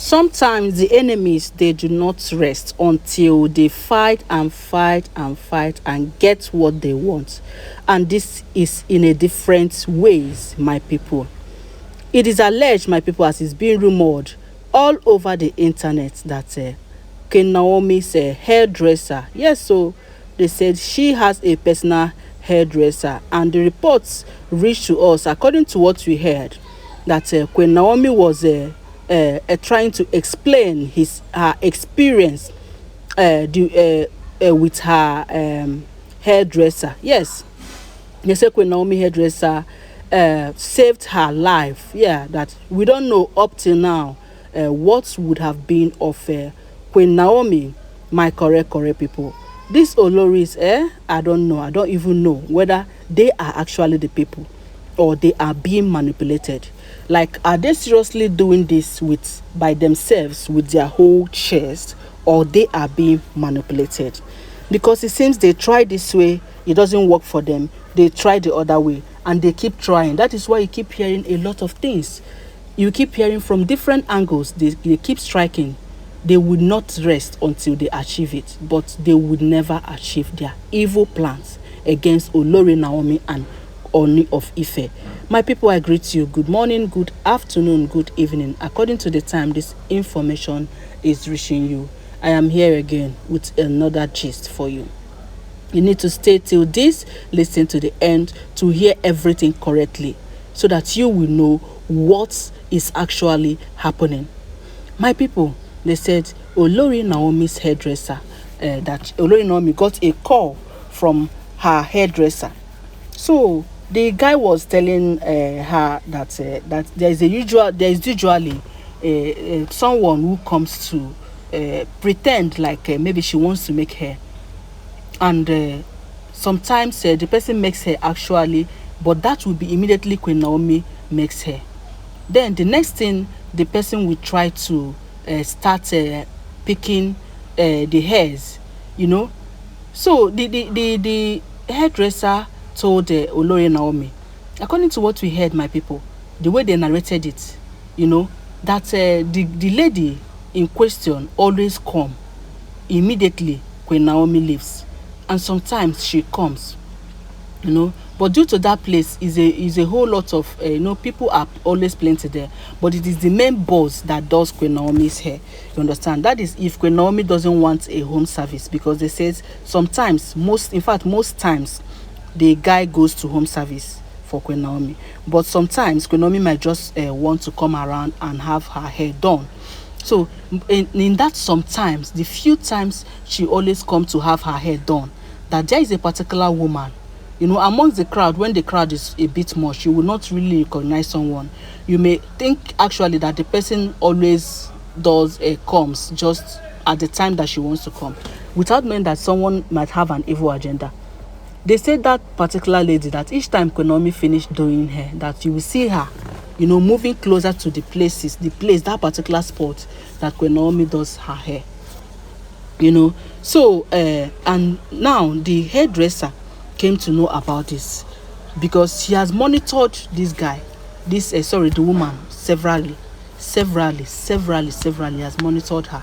Sometimes the enemies, they do not rest until they fight and fight and fight and get what they want. And this is in a different ways, my people. It is alleged, my people, as it's being rumored all over the internet that Queen Naomi's hairdresser, yes, so they said she has a personal hairdresser, and the reports reached to us, according to what we heard, that Queen Naomi was trying to explain her experience with her hairdresser. Yes, they say Queen Naomi hairdresser saved her life. Yeah, that we don't know up till now what would have been of Queen Naomi, my correct people. These Oloris, I don't know. I don't even know whether they are actually the people or they are being manipulated. Like, are they seriously doing this by themselves with their whole chest, or they are being manipulated? Because it seems they try this way, it doesn't work for them. They try the other way, and they keep trying. That is why you keep hearing a lot of things. You keep hearing from different angles. They keep striking. They would not rest until they achieve it, but they would never achieve their evil plans against Olori Naomi and Oni of Ife. My people, I greet you. Good morning, good afternoon, good evening. According to the time this information is reaching you, I am here again with another gist for you. You need to stay till this, listen to the end to hear everything correctly, so that you will know what is actually happening. My people, they said Olori Naomi's hairdresser, that Olori Naomi got a call from her hairdresser. So the guy was telling her that there is usually someone who comes to pretend like maybe she wants to make hair, and sometimes the person makes hair actually, but that will be immediately Queen Naomi makes hair. Then the next thing, the person will try to start picking the hairs, So the hairdresser told Olori Naomi, according to what we heard, my people, the way they narrated it, that the lady in question always come immediately Queen Naomi leaves, and sometimes she comes, but due to that place is a whole lot of people are always plenty there, but it is the main boss that does Queen Naomi's hair. You understand? That is if Queen Naomi doesn't want a home service, because they says sometimes, most times, the guy goes to home service for Queen Naomi, but sometimes Queen Naomi might just want to come around and have her hair done. So in that sometimes, the few times she always come to have her hair done, that there is a particular woman, amongst the crowd. When the crowd is a bit much, you will not really recognize someone. You may think actually that the person always comes just at the time that she wants to come, without knowing that someone might have an evil agenda. They said that particular lady, that each time Queen Naomi finished doing hair, that you will see her, moving closer to that particular spot that Queen Naomi does her hair. So and now the hairdresser came to know about this, because she has monitored this guy, the woman, severally has monitored her.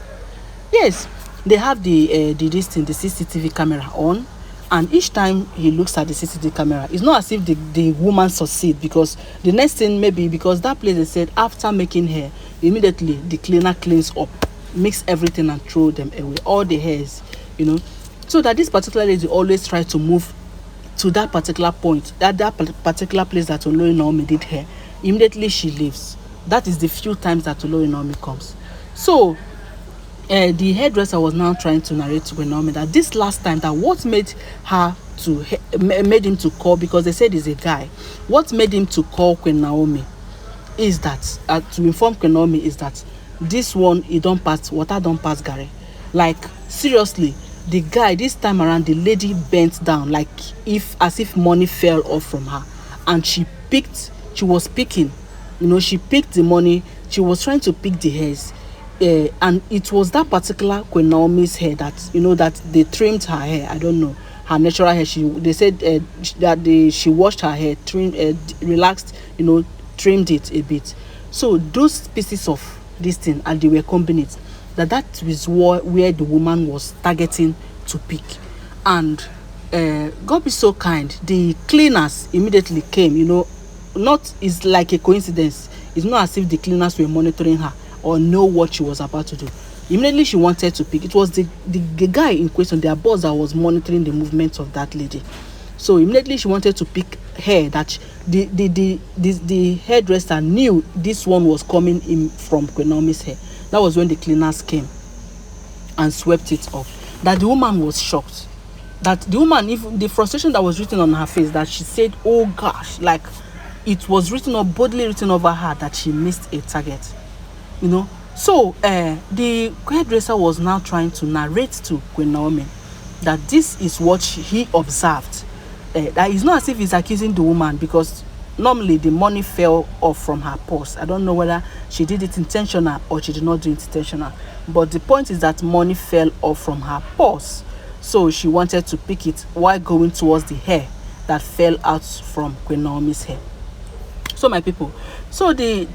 Yes, they have the CCTV camera on, and each time he looks at the CCTV camera, it's not as if the woman succeed, because the next thing, maybe because that place, they said after making hair, immediately the cleaner cleans up, mix everything and throw them away, all the hairs, so that this particular lady always try to move to that particular point, that particular place that Olori Naomi did hair. Immediately she leaves. That is the few times that Olori Naomi comes. So the hairdresser was now trying to narrate to Queen Naomi that this last time, that what made him to call, because they said he's a guy, what made him to call Queen Naomi is that to inform Queen Naomi is that this one, water don't pass Gary. Like, seriously, the guy, this time around, the lady bent down as if money fell off from her, and she was picking, she picked the money. She was trying to pick the hairs, and it was that particular Queen Naomi's hair that that they trimmed her hair. I don't know, her natural hair. They said that she washed her hair, trimmed, relaxed, trimmed it a bit. So those pieces of this thing and they were combing it, that was where the woman was targeting to pick. And God be so kind, the cleaners immediately came. Not is like a coincidence. It's not as if the cleaners were monitoring her or know what she was about to do. Immediately she wanted to pick. It was the guy in question, their boss, that was monitoring the movements of that lady. So immediately she wanted to pick hair that the hairdresser knew this one was coming in from Queen Naomi's hair. That was when the cleaners came and swept it off. That the woman was shocked. That the woman, even the frustration that was written on her face, that she said, oh gosh, like it was written or boldly written over her that she missed a target. So the hairdresser was now trying to narrate to Queen Naomi that this is what he observed. That it's not as if he's accusing the woman, because normally the money fell off from her purse. I don't know whether she did it intentional or she did not do it intentional, but the point is that money fell off from her purse. So she wanted to pick it while going towards the hair that fell out from Queen Naomi's hair. So my people, so the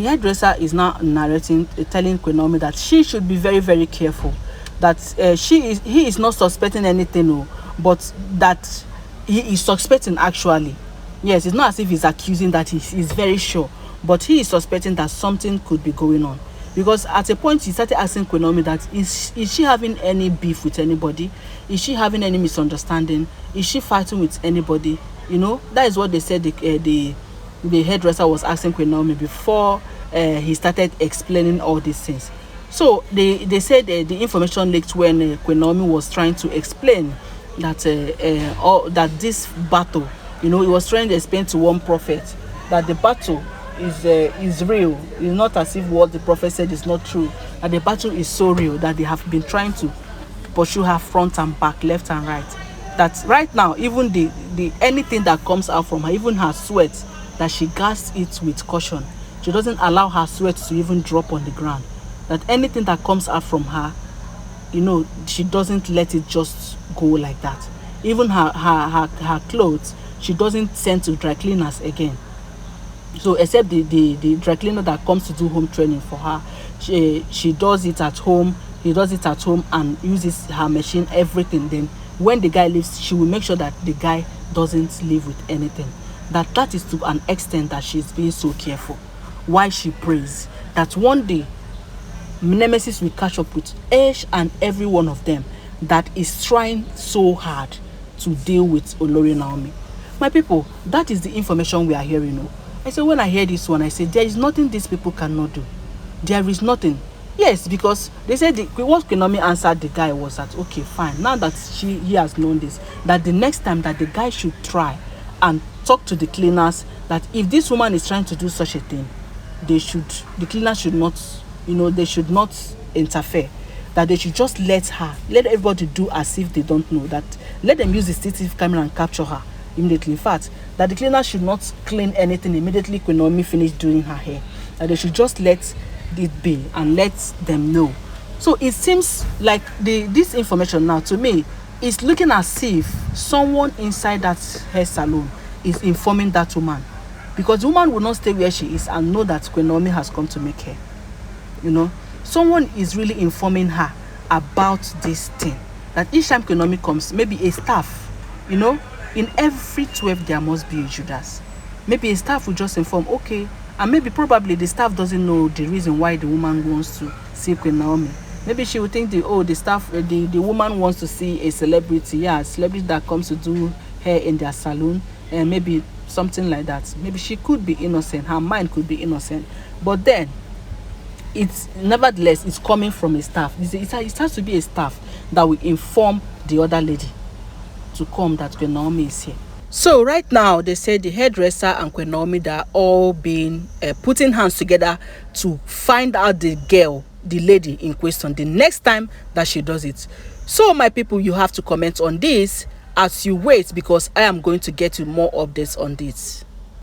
hairdresser is now narrating, telling Queen Naomi that she should be very, very careful. That he is not suspecting anything, but that he is suspecting actually. Yes, it's not as if he's accusing, that he's very sure, but he is suspecting that something could be going on. Because at a point he started asking Queen Naomi that is she having any beef with anybody? Is she having any misunderstanding? Is she fighting with anybody? That is what they said the hairdresser was asking Queen Naomi before he started explaining all these things. So they said the information leaked when Queen Naomi was trying to explain that that this battle, he was trying to explain to one prophet that the battle is real. It's not as if what the prophet said is not true. That the battle is so real that they have been trying to pursue her front and back, left and right. That right now, even the anything that comes out from her, even her sweat, that she gasps it with caution. She doesn't allow her sweat to even drop on the ground. That anything that comes out from her, she doesn't let it just go like that. Even her clothes, she doesn't send to dry cleaners again. So except the dry cleaner that comes to do home training for her, she does it at home. He does it at home and uses her machine, everything. Then when the guy leaves, she will make sure that the guy doesn't leave with anything. That is to an extent that she's being so careful. Why she prays that one day Nemesis will catch up with each and every one of them that is trying so hard to deal with Olori Naomi. My people, that is the information we are hearing. I say, when I hear this one, I say, there is nothing these people cannot do. There is nothing. Yes, because they said what Queen Naomi answered the guy was that, okay, fine. Now that he has known this, that the next time that the guy should try and talk to the cleaners, that if this woman is trying to do such a thing, the cleaners should not, they should not interfere. That they should just let everybody do as if they don't know. That let them use the CCTV camera and capture her immediately. In fact, that the cleaner should not clean anything immediately Queen Naomi finished doing her hair. That they should just let it be and let them know. So it seems like this information now to me is looking as if someone inside that hair salon is informing that woman, because the woman will not stay where she is and know that Queen Naomi has come to make hair. Someone is really informing her about this thing. That each time Queen Naomi comes, maybe a staff, in every 12 there must be a Judas. Maybe a staff will just inform, okay, and maybe probably the staff doesn't know the reason why the woman wants to see Queen Naomi. Maybe she will think the woman wants to see a celebrity, a celebrity that comes to do hair in their salon, and maybe something like that. Maybe she could be innocent, her mind could be innocent, but then it's nevertheless it's coming from a staff. It has to be a staff that will inform the other lady to come that Queen Naomi is here. So right now they say the hairdresser and Queen Naomi, they are all being putting hands together to find out the girl, the lady in question, the next time that she does it. So my people, you have to comment on this as you wait, because I am going to get you more updates on this.